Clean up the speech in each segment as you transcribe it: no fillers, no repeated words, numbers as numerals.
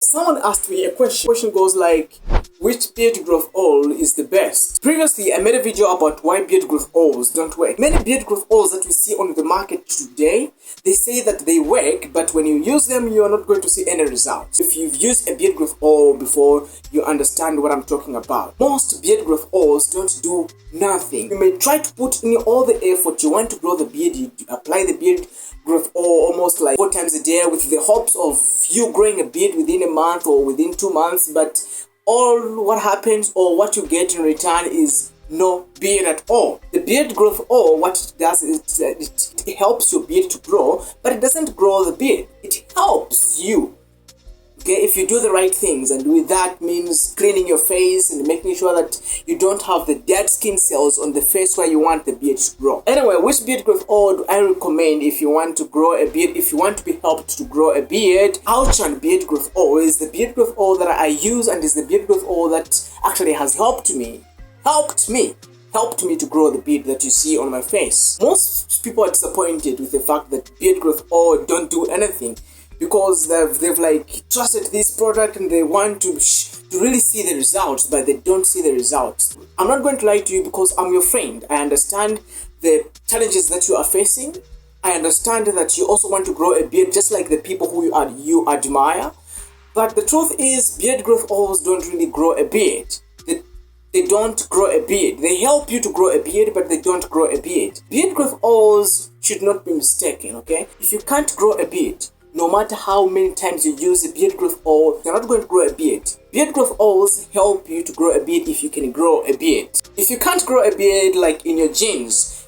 Someone asked me a question. The question goes like, which beard growth oil is the best? Previously, I made a video about why beard growth oils don't work. Many beard growth oils that we see on the market today, they say that they work, but when you use them, you are not going to see any results. If you've used a beard growth oil before, you understand what I'm talking about. Most beard growth oils don't do nothing. You may try to put in all the effort. You want to grow the beard, you apply the beard growth oil almost like 4 times a day with the hopes of you growing a beard within a month or within 2 months, but all what happens or what you get in return is no beard at all. The beard growth oil, what it does is it helps your beard to grow, but it doesn't grow the beard. It helps you. Okay, if you do the right things, and with that means cleaning your face and making sure that you don't have the dead skin cells on the face where you want the beard to grow. Anyway, which beard growth oil do I recommend if you want to grow a beard, if you want to be helped to grow a beard? Aichun beard growth oil is the beard growth oil that I use, and is the beard growth oil that actually has helped me to grow the beard that you see on my face. Most people are disappointed with the fact that beard growth oil don't do anything, because they've like trusted this product and they want to really see the results, but they don't see the results. I'm not going to lie to you because I'm your friend. I understand the challenges that you are facing. I understand that you also want to grow a beard just like the people who you admire. But the truth is, beard growth oils don't really grow a beard. They don't grow a beard. They help you to grow a beard, but they don't grow a beard. Beard growth oils should not be mistaken, okay? If you can't grow a beard, no matter how many times you use a beard growth oil, you're not going to grow a beard. Beard growth oils help you to grow a beard if you can grow a beard. If you can't grow a beard, like in your genes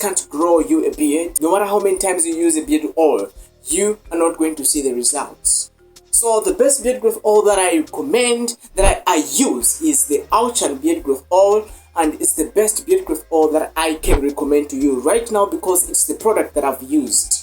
can't grow you a beard, no matter how many times you use a beard oil, you are not going to see the results. So the best beard growth oil that I recommend, that I use, is the Aichun beard growth oil, and it's the best beard growth oil that I can recommend to you right now because it's the product that I've used.